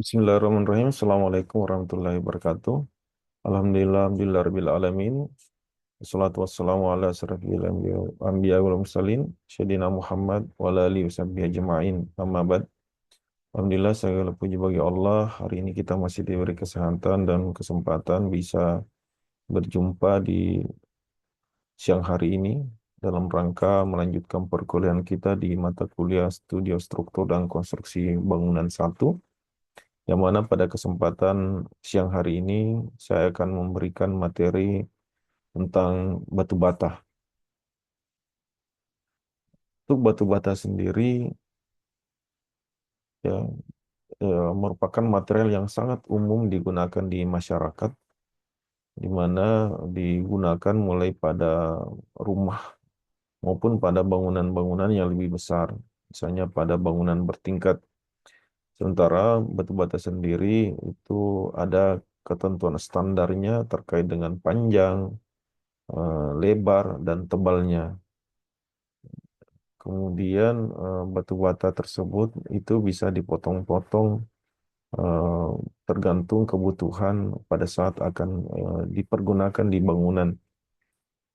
Bismillahirrahmanirrahim. Assalamualaikum warahmatullahi wabarakatuh. Alhamdulillah, rabbil alamin. Wassalatu wassalamu ala asrafil anbiya wal mursalin. Sayyidina Muhammad wa ala alihi washabbihi ajma'in. Amma ba'd. Alhamdulillah segala puji bagi Allah. Hari ini kita masih diberi kesehatan dan kesempatan bisa berjumpa di siang hari ini dalam rangka melanjutkan perkuliahan kita di mata kuliah Studio Struktur dan Konstruksi Bangunan satu. Yang mana pada kesempatan siang hari ini saya akan memberikan materi tentang batu bata. Untuk batu bata sendiri ya, merupakan material yang sangat umum digunakan di masyarakat, di mana digunakan mulai pada rumah maupun pada bangunan-bangunan yang lebih besar, misalnya pada bangunan bertingkat. Sementara batu bata sendiri itu ada ketentuan standarnya terkait dengan panjang, lebar, dan tebalnya. Kemudian batu bata tersebut itu bisa dipotong-potong eh, tergantung kebutuhan pada saat akan dipergunakan di bangunan.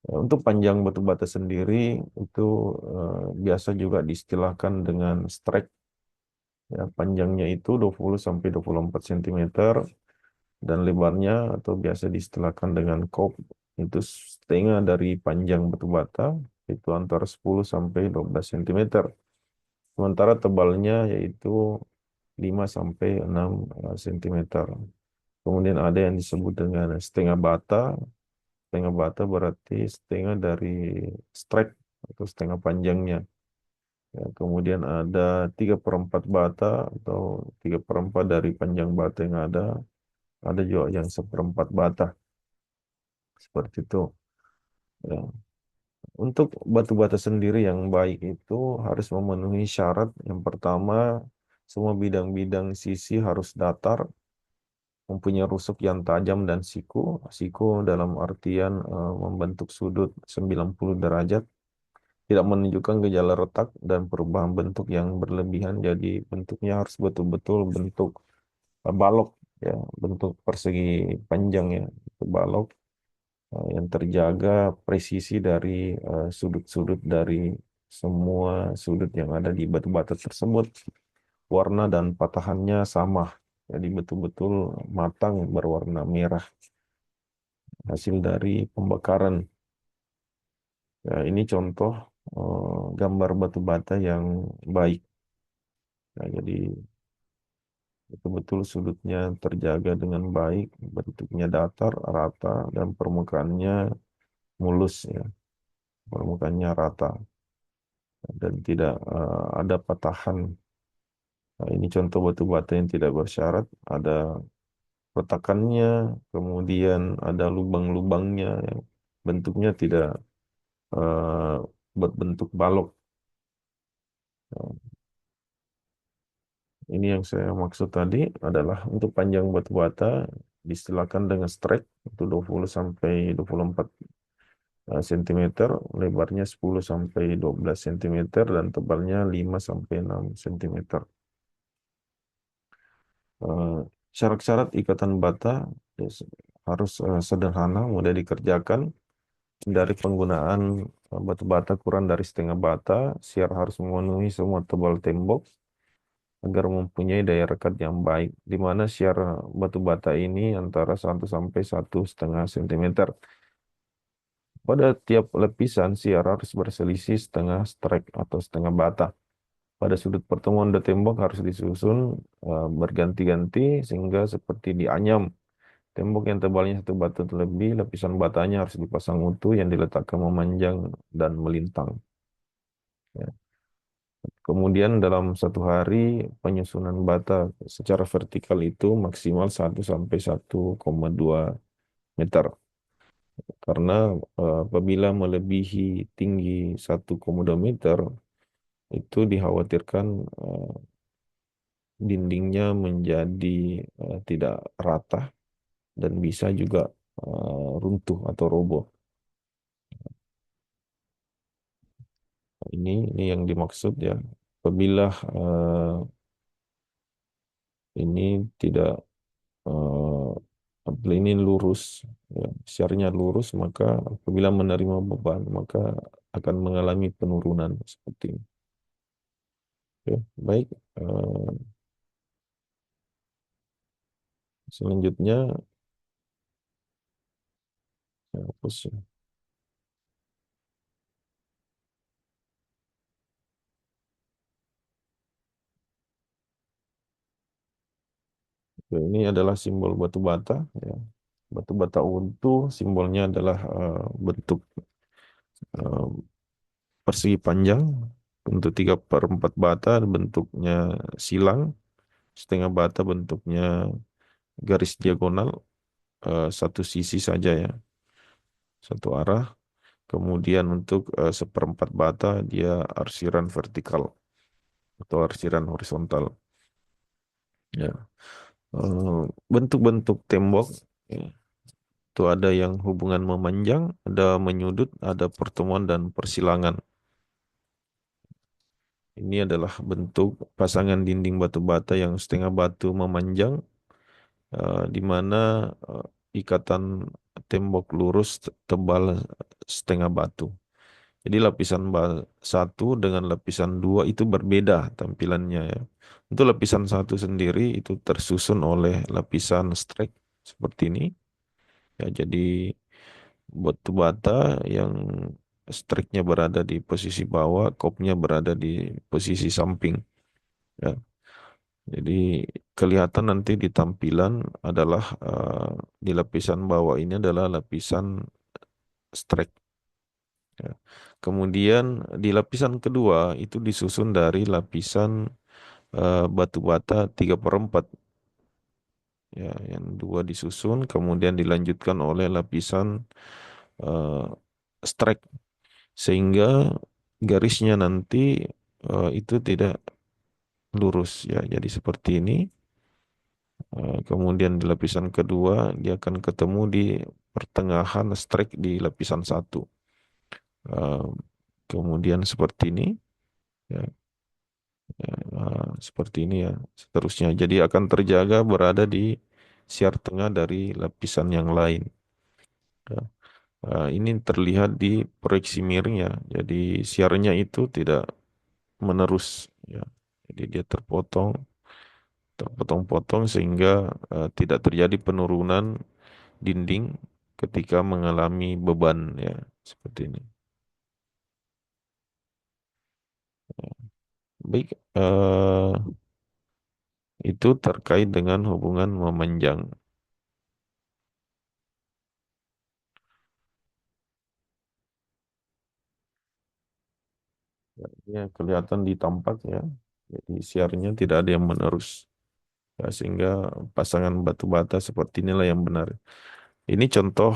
Untuk panjang batu bata sendiri itu biasa juga diistilahkan dengan strek. Ya, panjangnya itu 20 sampai 24 cm dan lebarnya atau biasa diistilahkan dengan kop itu setengah dari panjang batu bata itu antara 10 sampai 12 cm. Sementara tebalnya yaitu 5 sampai 6 cm. Kemudian ada yang disebut dengan setengah bata. Setengah bata berarti setengah dari strek atau setengah panjangnya. Ya, kemudian ada 3/4 bata atau 3/4 dari panjang bata yang ada. Ada juga yang seperempat bata. Seperti itu. Ya. Untuk batu bata sendiri yang baik itu harus memenuhi syarat. Yang pertama, semua bidang-bidang sisi harus datar, mempunyai rusuk yang tajam dan siku. Siku dalam artian membentuk sudut 90 derajat, tidak menunjukkan gejala retak dan perubahan bentuk yang berlebihan. Jadi bentuknya harus betul-betul bentuk balok, ya, bentuk persegi panjang, ya, itu balok, yang terjaga presisi dari sudut-sudut dari semua sudut yang ada di batu bata tersebut. Warna dan patahannya sama. Jadi betul-betul matang berwarna merah hasil dari pembakaran. Ya, ini contoh gambar batu bata yang baik. Ya, jadi betul-betul sudutnya terjaga dengan baik, bentuknya datar, rata, dan permukaannya mulus, ya, permukaannya rata dan tidak ada patahan. Nah, ini contoh batu bata yang tidak bersyarat, ada retakannya, kemudian ada lubang-lubangnya, yang bentuknya tidak eh, berbentuk balok. Nah, ini yang saya maksud tadi adalah untuk panjang batu bata diistilahkan dengan strike itu 20 sampai 24 cm, lebarnya 10 sampai 12 cm dan tebalnya 5 sampai 6 cm. Eh, Syarat-syarat ikatan bata ya, harus sederhana, mudah dikerjakan. Dari penggunaan batu bata kurang dari setengah bata, siar harus memenuhi semua tebal tembok agar mempunyai daya rekat yang baik, di mana siar batu bata ini antara 1 sampai 1,5 cm. Pada tiap lapisan, siar harus berselisih setengah strek atau setengah bata. Pada sudut pertemuan dua tembok harus disusun berganti-ganti sehingga seperti dianyam. Tembok yang tebalnya 1 bata terlebih, lapisan batanya harus dipasang utuh yang diletakkan memanjang dan melintang. Ya. Kemudian dalam 1 hari penyusunan bata secara vertikal itu maksimal 1 sampai 1,2 meter. Karena apabila melebihi tinggi 1,2 meter, itu dikhawatirkan dindingnya menjadi tidak rata dan bisa juga runtuh atau roboh. Ini yang dimaksud, ya. Apabila Ini tidak apabila ini lurus, ya, siarnya lurus, maka apabila menerima beban, maka akan mengalami penurunan seperti ini. Oke, baik. Eh, Selanjutnya, saya hapus ya. Oke, ini adalah simbol batu bata. Ya. Batu bata untu, simbolnya adalah bentuk eh, persegi panjang. Untuk 3/4 bata bentuknya silang, setengah bata bentuknya garis diagonal, satu sisi saja ya, satu arah. Kemudian untuk 1/4 bata dia arsiran vertikal atau arsiran horizontal. Ya. Bentuk-bentuk tembok ya, itu ada yang hubungan memanjang, ada menyudut, ada pertemuan dan persilangan. Ini adalah bentuk pasangan dinding batu bata yang setengah batu memanjang, di mana ikatan tembok lurus tebal setengah batu. Jadi lapisan satu dengan lapisan dua itu berbeda tampilannya ya. Untuk lapisan satu sendiri itu tersusun oleh lapisan strek seperti ini. Ya, jadi batu bata yang streknya berada di posisi bawah, kopnya berada di posisi samping. Ya. Jadi kelihatan nanti di tampilan adalah di lapisan bawah ini adalah lapisan strek. Ya. Kemudian di lapisan kedua itu disusun dari lapisan batu bata 3/4 ya, yang dua disusun kemudian dilanjutkan oleh lapisan eh, strek sehingga garisnya nanti itu tidak lurus ya. Jadi seperti ini. Kemudian di lapisan kedua dia akan ketemu di pertengahan strek di lapisan satu. Eh, Kemudian seperti ini. Ya, seperti ini ya seterusnya. Jadi akan terjaga berada di siar tengah dari lapisan yang lain. Ya. Ini terlihat di proyeksi miring ya. Jadi siarnya itu tidak menerus ya. Jadi dia terpotong-potong sehingga tidak terjadi penurunan dinding ketika mengalami beban ya seperti ini. Baik, itu terkait dengan hubungan memanjang. Ya, kelihatan di tampak ya. Jadi siarnya tidak ada yang menerus. Ya, sehingga pasangan batu bata seperti inilah yang benar. Ini contoh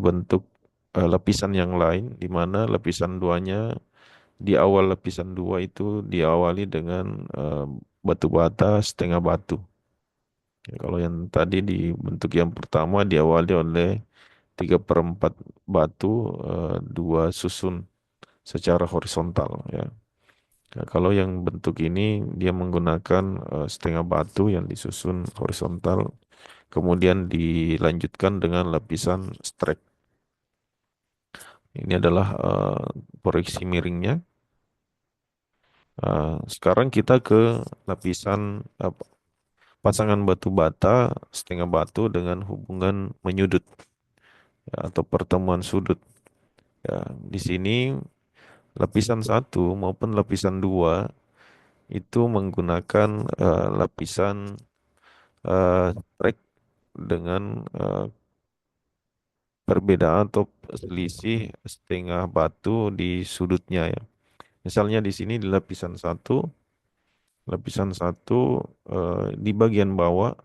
bentuk lapisan yang lain, di mana lapisan duanya di awal lapisan dua itu diawali dengan eh, batu bata setengah batu. Ya, kalau yang tadi di bentuk yang pertama diawali oleh 3/4 batu, dua susun secara horizontal ya. Ya, kalau yang bentuk ini dia menggunakan setengah batu yang disusun horizontal, kemudian dilanjutkan dengan lapisan strek. Ini adalah proyeksi miringnya. Sekarang kita ke lapisan pasangan batu bata setengah batu dengan hubungan menyudut ya, atau pertemuan sudut. Ya, di sini lapisan satu maupun lapisan dua itu menggunakan lapisan strek dengan perbedaan atau selisih setengah batu di sudutnya ya. Misalnya di sini di lapisan satu di bagian bawah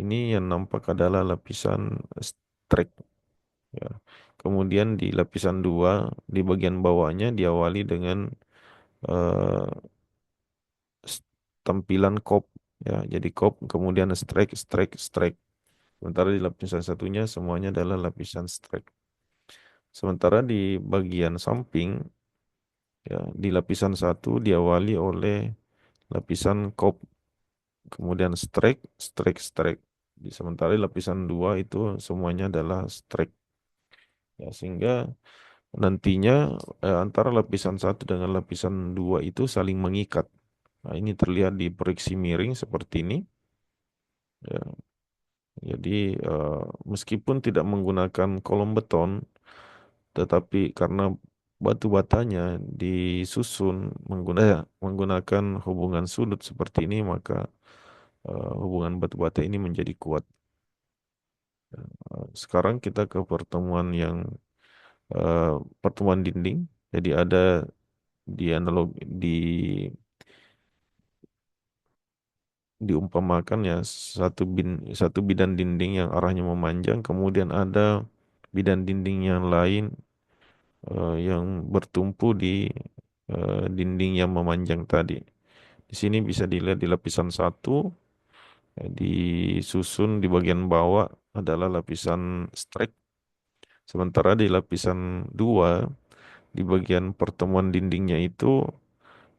ini yang nampak adalah lapisan strek ya. Kemudian di lapisan dua di bagian bawahnya diawali dengan eh, tampilan kop ya. Jadi kop kemudian strek strek strek. Sementara di lapisan satunya semuanya adalah lapisan strek. Sementara di bagian samping ya di lapisan satu diawali oleh lapisan kop kemudian strike, strike, strike. Di sementara di lapisan 2 itu semuanya adalah strike. Ya, sehingga nantinya antara lapisan satu dengan lapisan 2 itu saling mengikat. Nah, ini terlihat di proyeksi miring seperti ini. Ya, jadi eh, meskipun tidak menggunakan kolom beton, tetapi karena batu batanya disusun menggunakan hubungan sudut seperti ini, maka hubungan batu bata ini menjadi kuat. Sekarang kita ke pertemuan yang eh, pertemuan dinding. Jadi ada di analog diumpamakan ya satu bidan dinding yang arahnya memanjang, kemudian ada bidan dinding yang lain yang bertumpu di dinding yang memanjang tadi. Di sini bisa dilihat di lapisan satu, disusun di bagian bawah adalah lapisan strek, sementara di lapisan dua di bagian pertemuan dindingnya itu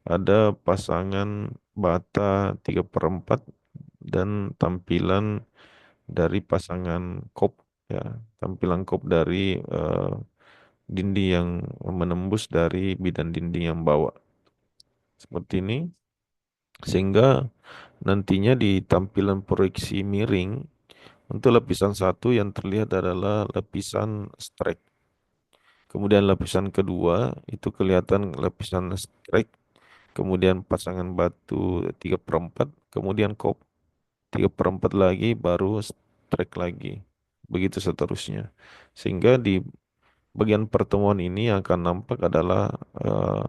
ada pasangan bata 3/4 dan tampilan dari pasangan kop, ya, tampilan kop dari eh, dinding yang menembus dari bidan dinding yang bawah seperti ini, sehingga nantinya di tampilan proyeksi miring untuk lapisan satu yang terlihat adalah lapisan strek, kemudian lapisan kedua itu kelihatan lapisan strek, kemudian pasangan batu 3/4, kemudian kop 3/4 lagi, baru strek lagi, begitu seterusnya. Sehingga di bagian pertemuan ini yang akan nampak adalah eh,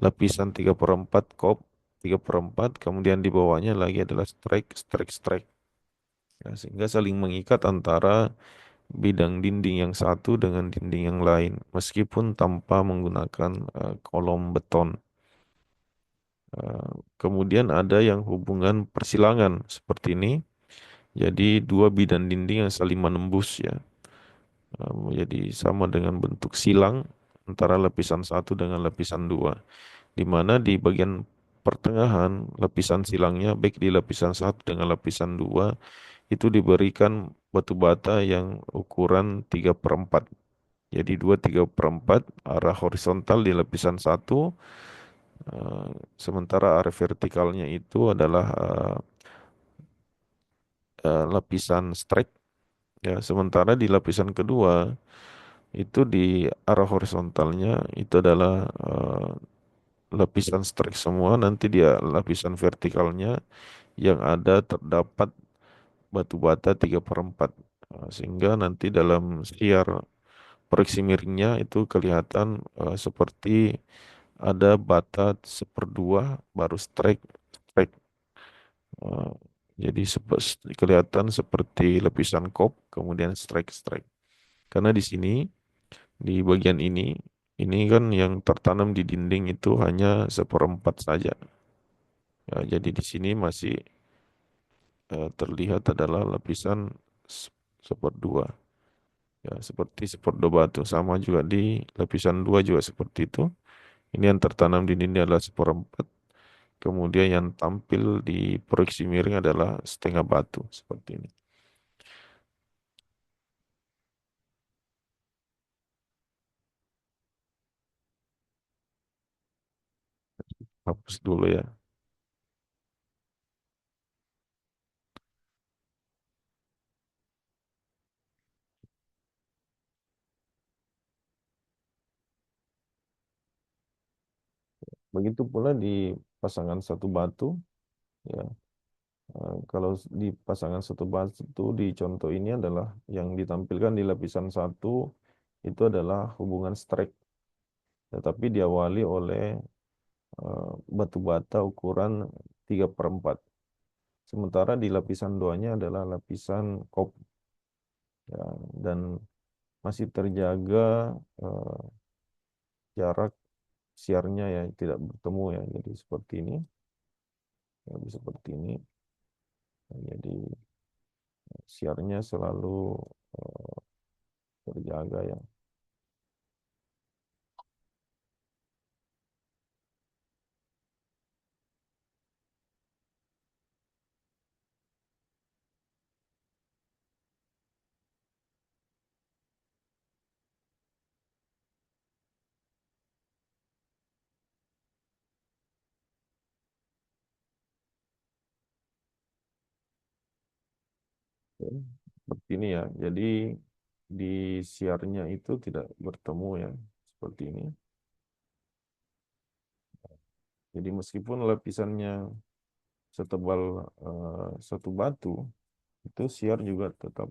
lapisan 3/4 kop 3/4, kemudian di bawahnya lagi adalah strike, strike, strike. Ya, sehingga saling mengikat antara bidang dinding yang satu dengan dinding yang lain, meskipun tanpa menggunakan kolom beton. Kemudian ada yang hubungan persilangan seperti ini. Jadi dua bidang dinding yang saling menembus ya. Jadi sama dengan bentuk silang antara lapisan satu dengan lapisan dua, di mana di bagian pertengahan lapisan silangnya, baik di lapisan satu dengan lapisan dua, itu diberikan batu bata yang ukuran 3/4. Jadi 2/3 arah horizontal di lapisan satu, eh, sementara arah vertikalnya itu adalah lapisan strike. Ya, sementara di lapisan kedua itu di arah horizontalnya itu adalah lapisan strike semua. Nanti dia lapisan vertikalnya yang ada terdapat batu bata 3/4. Sehingga nanti dalam siar proyeksi miringnya itu kelihatan seperti ada bata 1/2 baru strike, strike. Eh, jadi kelihatan seperti lapisan kop kemudian strike, strike. Karena di sini di bagian ini kan yang tertanam di dinding itu hanya 1/4 saja. Ya, jadi di sini masih terlihat adalah lapisan se- 1/2. Ya, seperti 1/2 batu. Sama juga di lapisan 2 juga seperti itu. Ini yang tertanam di dinding adalah 1/4. Kemudian yang tampil di proyeksi miring adalah setengah batu seperti ini. Hapus dulu ya. Begitu pula di pasangan satu batu, ya. Kalau di pasangan satu batu di contoh ini adalah yang ditampilkan di lapisan satu itu adalah hubungan strike, tetapi diawali oleh batu bata ukuran 3/4. Sementara di lapisan duanya adalah lapisan kop, ya, dan masih terjaga eh, jarak siarnya ya tidak bertemu ya. Jadi seperti ini, ya, seperti ini. Jadi siarnya selalu eh, terjaga ya. Ya, seperti ini ya. Jadi di siarnya itu tidak bertemu ya, seperti ini. Jadi meskipun lapisannya setebal satu batu, itu siar juga tetap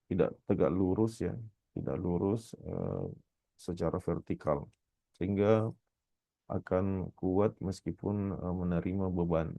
tidak tegak lurus ya, tidak lurus secara vertikal, sehingga akan kuat meskipun menerima beban.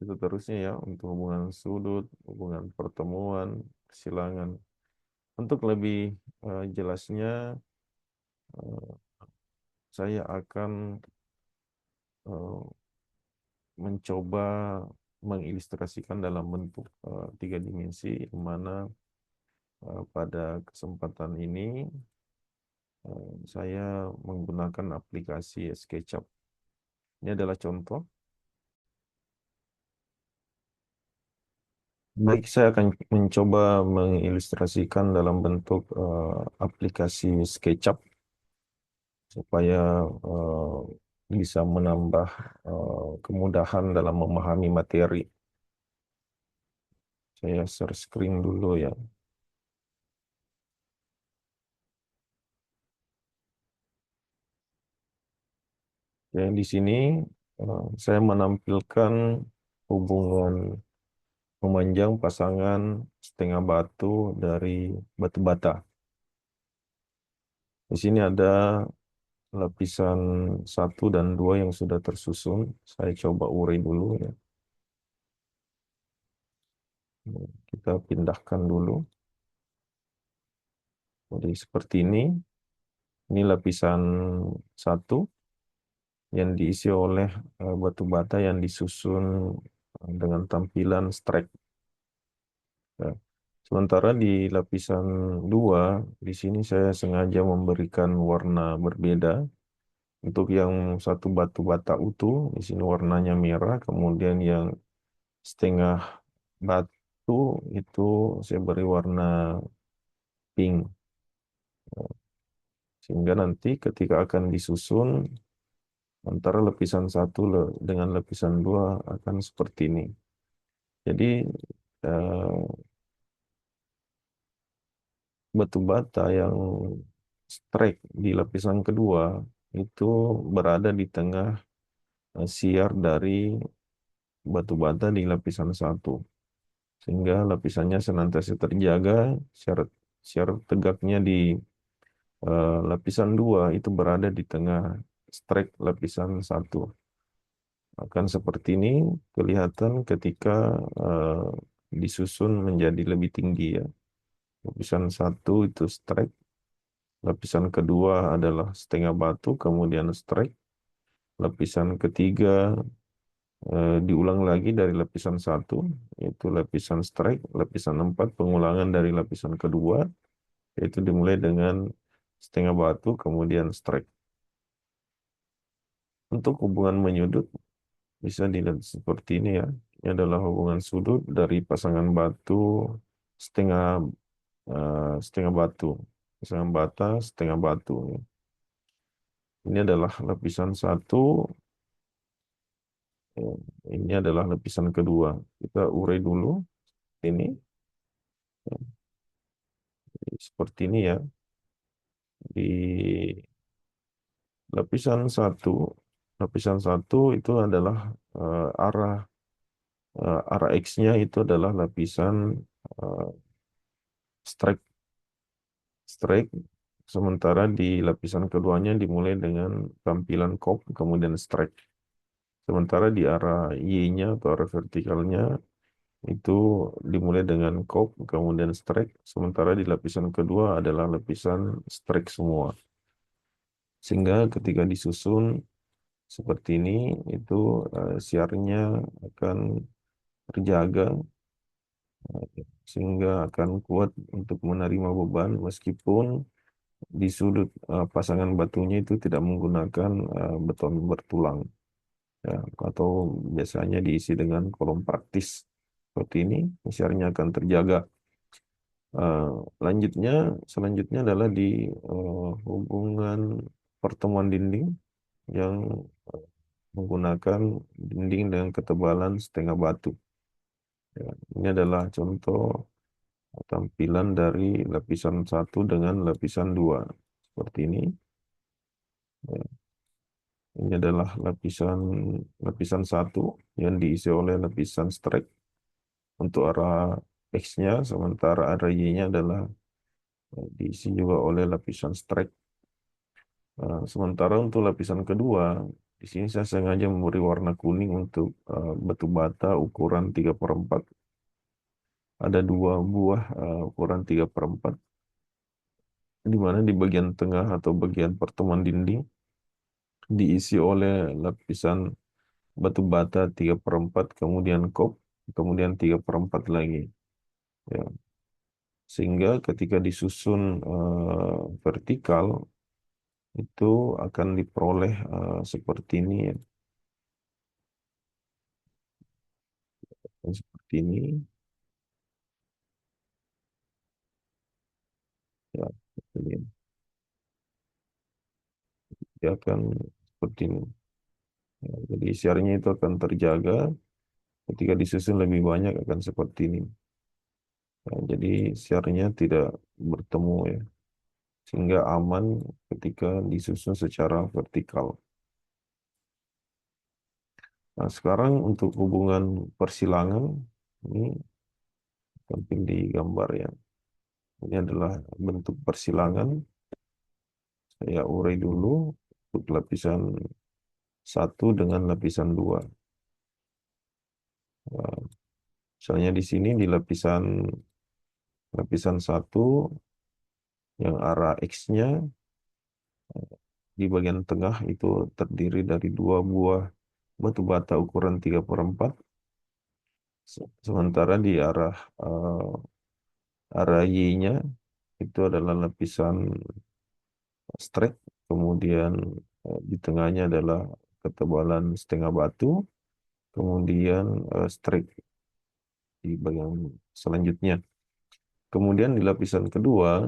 Itu terusnya ya untuk hubungan sudut, hubungan pertemuan, kesilangan. Untuk lebih jelasnya, eh, saya akan eh, mencoba mengilustrasikan dalam bentuk tiga dimensi, yang mana pada kesempatan ini saya menggunakan aplikasi SketchUp. Ini adalah contoh. Baik, saya akan mencoba mengilustrasikan dalam bentuk aplikasi SketchUp supaya eh, bisa menambah kemudahan dalam memahami materi. Saya share screen dulu ya. Ya, di sini saya menampilkan hubungan memanjang pasangan setengah batu dari batu bata. Di sini ada lapisan satu dan dua yang sudah tersusun. Saya coba urai dulu ya. Kita pindahkan dulu. Jadi seperti ini. Ini lapisan satu yang diisi oleh batu bata yang disusun dengan tampilan strike. Ya. Sementara di lapisan dua, di sini saya sengaja memberikan warna berbeda. Untuk yang satu batu bata utuh, di sini warnanya merah. Kemudian yang setengah batu itu saya beri warna pink. Sehingga nanti ketika akan disusun, antara lapisan satu dengan lapisan dua akan seperti ini. Jadi eh, batu bata yang strike di lapisan kedua itu berada di tengah siar dari batu bata di lapisan satu, sehingga lapisannya senantiasa terjaga. siar siar tegaknya di lapisan dua itu berada di tengah strike lapisan satu. Akan seperti ini kelihatan ketika eh, disusun menjadi lebih tinggi ya. Lapisan satu itu strike, lapisan kedua adalah setengah batu, kemudian strike, lapisan ketiga diulang lagi dari lapisan satu, yaitu lapisan strike, lapisan empat pengulangan dari lapisan kedua, yaitu dimulai dengan setengah batu, kemudian strike. Untuk hubungan menyudut bisa dilihat seperti ini ya. Ini adalah hubungan sudut dari pasangan batu setengah setengah batu, pasangan bata setengah batu. Ini adalah lapisan satu, eh, ini adalah lapisan kedua. Kita urai dulu ini seperti ini ya. Di lapisan lapisan satu itu adalah arah arah X-nya itu adalah lapisan eh, strike strike, sementara di lapisan keduanya dimulai dengan tampilan kop kemudian strike. Sementara di arah Y-nya atau arah vertikalnya itu dimulai dengan kop kemudian strike, sementara di lapisan kedua adalah lapisan strike semua. Sehingga ketika disusun seperti ini itu siarnya akan terjaga sehingga akan kuat untuk menerima beban meskipun di sudut pasangan batunya itu tidak menggunakan beton bertulang. ya, atau biasanya diisi dengan kolom praktis seperti ini, siarnya akan terjaga. Eh, lanjutnya, selanjutnya adalah di hubungan pertemuan dinding yang menggunakan dinding dengan ketebalan setengah batu. Ya, ini adalah contoh tampilan dari lapisan satu dengan lapisan dua. Seperti ini. Ya, ini adalah lapisan lapisan satu yang diisi oleh lapisan strek untuk arah X-nya, sementara arah Y-nya adalah diisi juga oleh lapisan strek. Sementara untuk lapisan kedua, di sini saya sengaja memberi warna kuning untuk batu bata ukuran 3/4. Ada dua buah ukuran 3/4, di mana di bagian tengah atau bagian pertemuan dinding diisi oleh lapisan batu bata 3/4, kemudian kop, kemudian 3/4 lagi. Ya. Sehingga ketika disusun vertikal, itu akan diperoleh seperti ini, ya. Seperti ini. Ya, seperti ini. Dia akan seperti ini. Ya, jadi siarnya itu akan terjaga, ketika disusun lebih banyak akan seperti ini. Ya, jadi siarnya tidak bertemu, ya, sehingga aman ketika disusun secara vertikal. Nah, sekarang untuk hubungan persilangan, ini tampil di gambar, ya. Ini adalah bentuk persilangan. Saya urai dulu untuk lapisan satu dengan lapisan dua. Nah, misalnya di sini di lapisan lapisan satu yang arah X-nya di bagian tengah itu terdiri dari dua buah batu bata ukuran 3/4. Sementara di arah Y-nya itu adalah lapisan strek, kemudian di tengahnya adalah ketebalan setengah batu, kemudian strek di bagian selanjutnya. Kemudian di lapisan kedua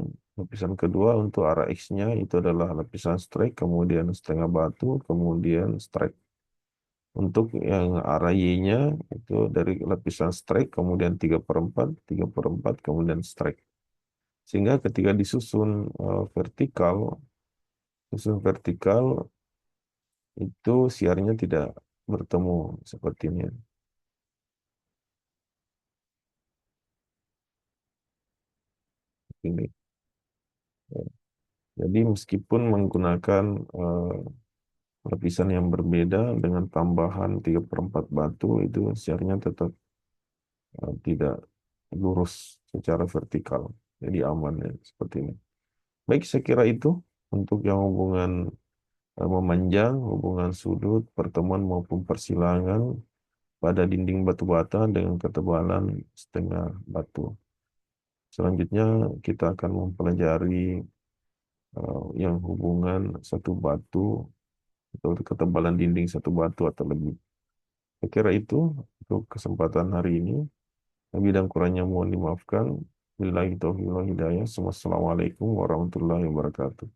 untuk arah X-nya itu adalah lapisan strek, kemudian setengah batu, kemudian strek. Untuk yang arah Y-nya itu dari lapisan strike, kemudian 3/4, 3/4, kemudian strike. Sehingga ketika susun vertikal itu siarnya tidak bertemu seperti ini. Ini. Jadi meskipun menggunakan lapisan yang berbeda dengan tambahan 3/4 batu, itu siarnya tetap tidak lurus secara vertikal. Jadi aman, ya, seperti ini. Baik, saya kira itu untuk yang hubungan memanjang, hubungan sudut, pertemuan maupun persilangan pada dinding batu bata dengan ketebalan setengah batu. Selanjutnya kita akan mempelajari yang hubungan satu batu atau ketebalan dinding satu batu atau lebih. Saya kira itu untuk kesempatan hari ini. Lebih dan kurangnya mohon dimaafkan. Billahi taufiq wal hidayah. Wassalamualaikum warahmatullahi wabarakatuh.